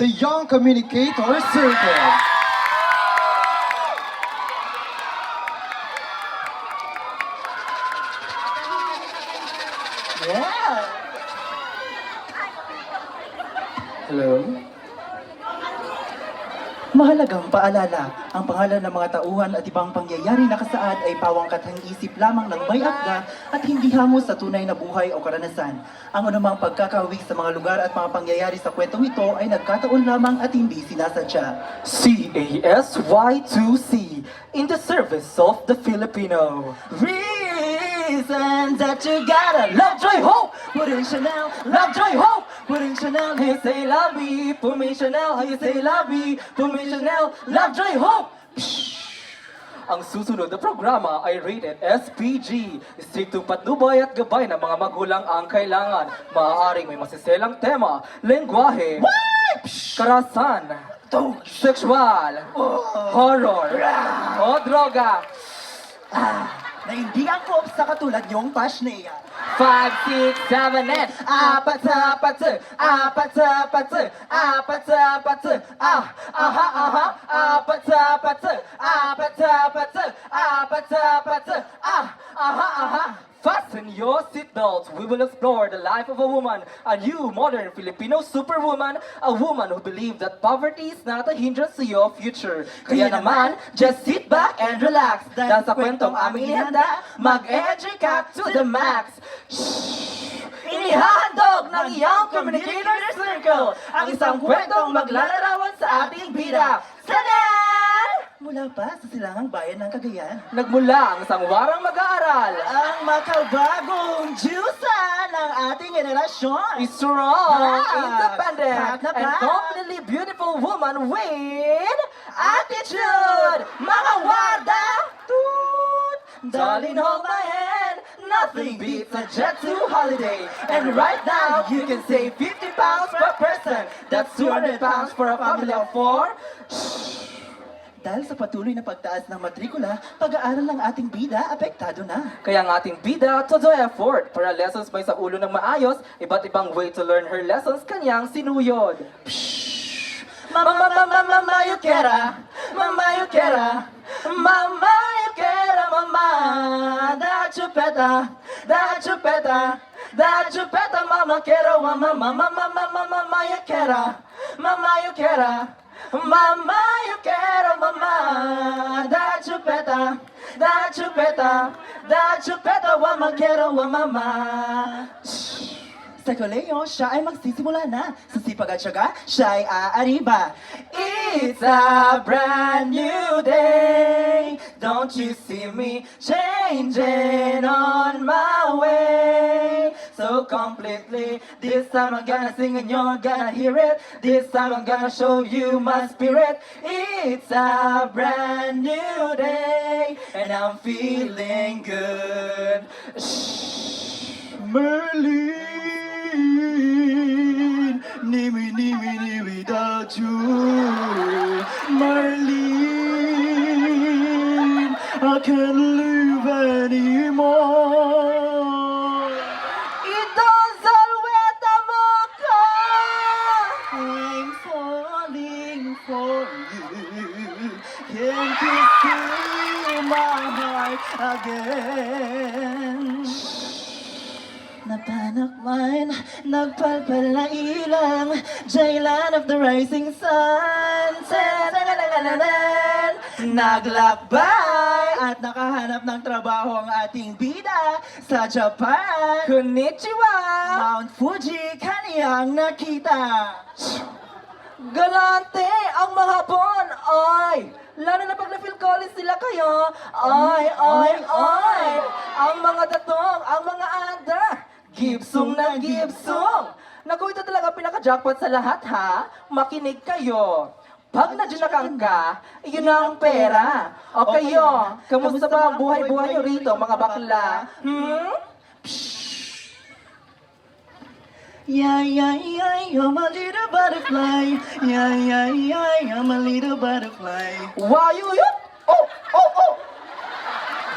the Young Communicator Circle. Yeah! Hello? Mahalagang paalala, ang pangalan ng mga tauhan at ibang pangyayari na kasaad ay pawang kathang isip lamang ng may akda at hindi hamos sa tunay na buhay o karanasan. Ang anumang pagkakawig sa mga lugar at mga pangyayari sa kwentong ito ay nagkataon lamang at hindi sinasadya. CASY2C, in the service of the Filipino. Reason that you gotta love, joy, hope, put in Chanel, love, joy, hope, put in Chanel, Hey, say love me, pour me Chanel. Hey, say love me, pour me Chanel. love, joy, hope. Ang susunod na programa ay rated SPG. Striktong patnubay at gabay ng mga magulang ang kailangan. Maaaring may masiselang tema, lengguwahe, karasan, sexual, horror, o droga. Na hindi angkop sa katulad niyong pasneya. 5, 6, 7, 8. Apat sa patse, apat sa patse, apat sa patse, aha, aha, apat sa patse, apat sa patse, apat sa patse, aha, aha. Fasten your seatbelts. We will explore the life of a woman, a new modern Filipino superwoman, a woman who believes that poverty is not a hindrance to your future. Kaya naman, just sit back and relax. Dahil sa kwentong aming ihanda, mag-educate to the max. Inihahandog ng iyong Communicator Circle ang isang kwentong maglalarawan sa ating bida. Sanel! Mula pa sa silangang bayan ng Cagayan. Nagmula ang isang warang mag-aaral. Ang makabagong jusa ng ating generasyon. Strong, Ah, independent, pack na and pack. completely beautiful woman with attitude. Mga warda! Toot! Darling, hold my hand. Nothing beats a jet to holiday. And right now, you can save 50 pounds per person. That's 200 pounds for a family of 4. Dahil sa patuloy na pagtaas ng matrikula, pag-aaral ng ating bida apektado na. Kaya ang ating bida, todo effort. Para lessons may sa ulo ng maayos, iba't ibang way to learn her lessons kanyang sinuyod. Mama, mama, mama, you quiera. Mama, you quiera. Mama, you quiera, mama. Da chupeta, da chupeta, da chupeta, mama, quiero, mama, mama, mama, mama, mama, you quiera. Mama, you quiera. Mama, you quiero, mama. Da chupeta, da chupeta, da chupeta, mama, quiero, mama. Sa koleyo, siya ay magsisimula na. Sa sipag at syaga, siya ay aariba. It's a brand new day. Don't you see me changing on my way? So completely, this time I'm gonna sing and you're gonna hear it. This time I'm gonna show you my spirit. It's a brand new day, and I'm feeling good. Marlene, nimi nimi nimi without you. Marlene, I can't live anymore. Idonzalweta mo ko. I'm falling for you. Can't you feel my heart again? Napanakman, nagpalpal na ilang Jailan of the rising sun. Naglakbay at nakahanap ng trabaho ang ating bida sa Japan. Konnichiwa! Mount Fuji kaniyang nakita. Galante ang mga Hapon! Ay! Lalo na pag na-Phil Collins sila kayo. Ay, ay, ay! Ang mga datong, ang mga ada. Gibsong na gibsong! Naku, ito talaga pinaka-jackpot sa lahat ha. Makinig kayo. Pag nadyanakang ka, iyon na ang pera. O kayo, kamusta ba ang buhay-buhay nyo rito, mga bakla? Yeah, yeah, yeah, I'm a little butterfly. Yeah, yeah, yeah, I'm a little butterfly. Wayuyo! Oh, oh, oh!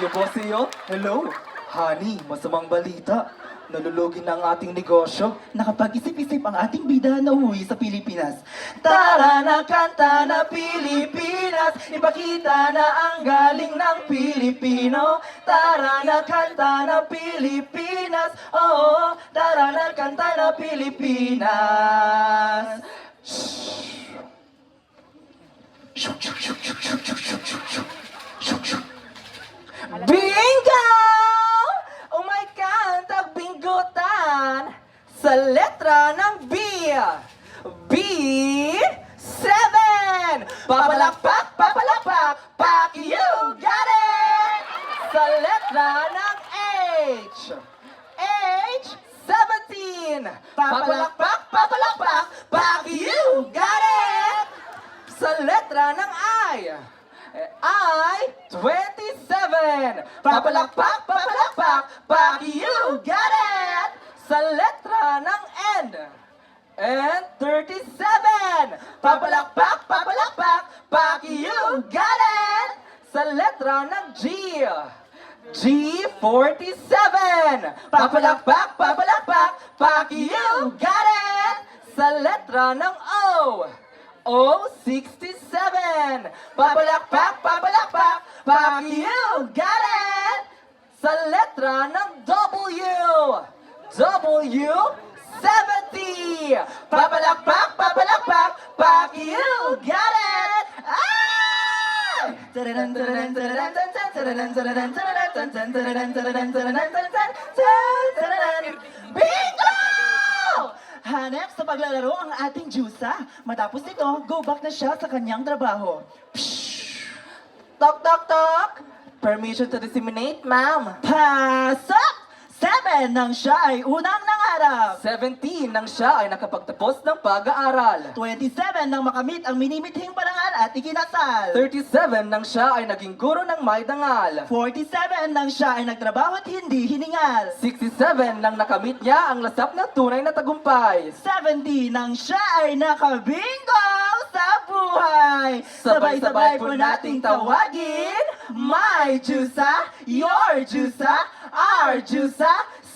Yung boss niyo? Hello? Honey, masamang balita. Nalulugi na ang ating negosyo. Nakapag-isip-isip ang ating bida na umuwi sa Pilipinas. Tara na kanta na Pilipinas, ipakita na ang galing ng Pilipino. Tara na kanta na Pilipinas, oo, tara na kanta na Pilipinas. Bingo! Oh my God, tagbinggutan sa letra ng B. B7! Papalakpak, papalakpak, pak, you got it! Sa letra ng H. H17! Papalakpak, papalakpak, pak, you got it! Sa letra ng I27! Papalakpak, papalakpak, pak, you got it! Sa letra ng N. N37! Papalakpak, papalakpak, pak, you got it! Sa letra ng G. G47! Papalakpak, papalakpak, pak, you got it! Sa letra ng O. O67! Papalakpak, papalakpak, pak, you got it! Sa letra ng W. W70! Papalakpak, papalakpak, pak, you got it! Ay! Bingo! Hanep sa paglalaro ang ating Jusa. Matapos nito, go back na siya sa kanyang trabaho. Tok, tok, tok! Permission to disseminate, ma'am. Pasok! 7 nang siya ay unang nangarap. 17 nang siya ay nakapagtapos ng pag-aaral. 27 nang makamit ang minimithing parangal at ikinasal. 37 nang siya ay naging guro ng may dangal. 47 nang siya ay nagtrabaho at hindi hiningal. 67 nang nakamit niya ang lasap ng tunay na tagumpay. 70 nang siya ay nakabingo sa buhay. Sabay-sabay po nating tawagin, my Jusa, your Jusa, our Jusa,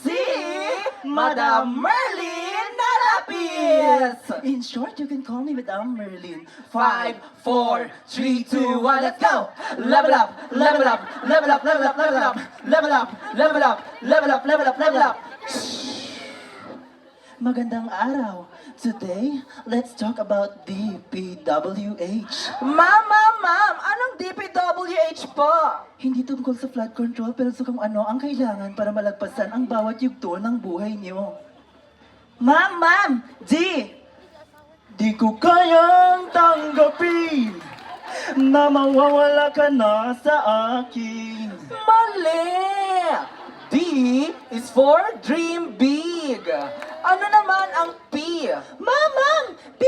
si Madam Merlin Narapis. In short, you can call me Madam Merlin. 5, 4, 3, 2, 1, let's go! Level up, level up, level up, level up, level up, level up, level up, level up, level up, level up. Magandang araw. Today, let's talk about DPWH. Ma'am, anong DPWH po? Hindi tungkol sa flood control pero sa kung ano ang kailangan para malagpasan ang bawat yugto ng buhay niyo. Ma'am! Di ko kayang tanggapin na mawawala ka na sa akin. Mali! D is for dream big. Ano naman ang P? Ma'am! P!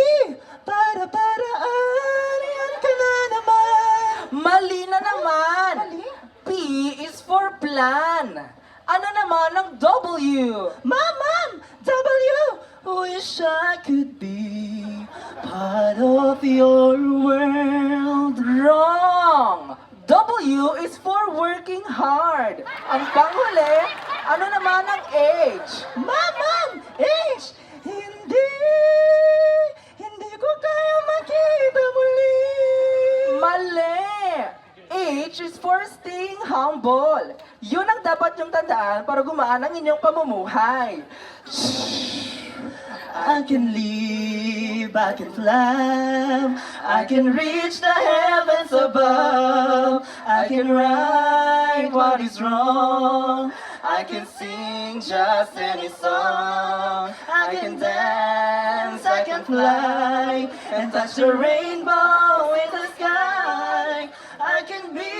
Para-paraan ka na naman. Mali na naman. Mali? P is for plan. Ano naman ang W? Ma'am! W! Wish I could be part of your world. Wrong! W is for working hard. Ang panghuli, ano naman ang H? Ma'am! H! Hindi ko kaya makita muli. Mali! H is for staying humble. Yun ang dapat yung tandaan para gumaan ang inyong pamumuhay. I can live, I can fly, I can reach the heavens above, I can right what is wrong, I can sing just any song, I can dance, I can fly, and touch the rainbow in the sky, I can be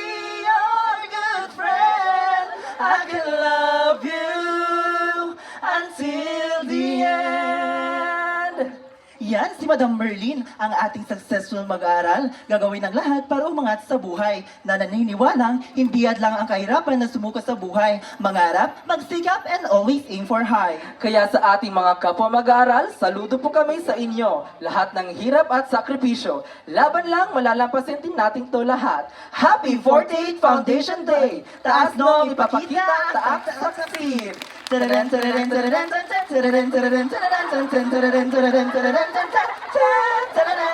your good friend, I can love you until the end. Yan si Madam Merlin, ang ating successful mag-aaral. Gagawin ng lahat para umangat sa buhay. Na naniniwalang hindi lang ang kahirapan na sumuko sa buhay. Mangarap, magsikap, and always aim for high. Kaya sa ating mga kapwa mag-aaral, saludo po kami sa inyo. Lahat ng hirap at sakripisyo. Laban lang, malalampasin din natin to lahat. Happy 48th Foundation Day! Taas no ang ipapakita, taas sa succeed! Tararan, tararan, tararan, tararan, tararan, tararan, tararan, tararan, tararan, tararan, tararan, tararan, tararan, tararan.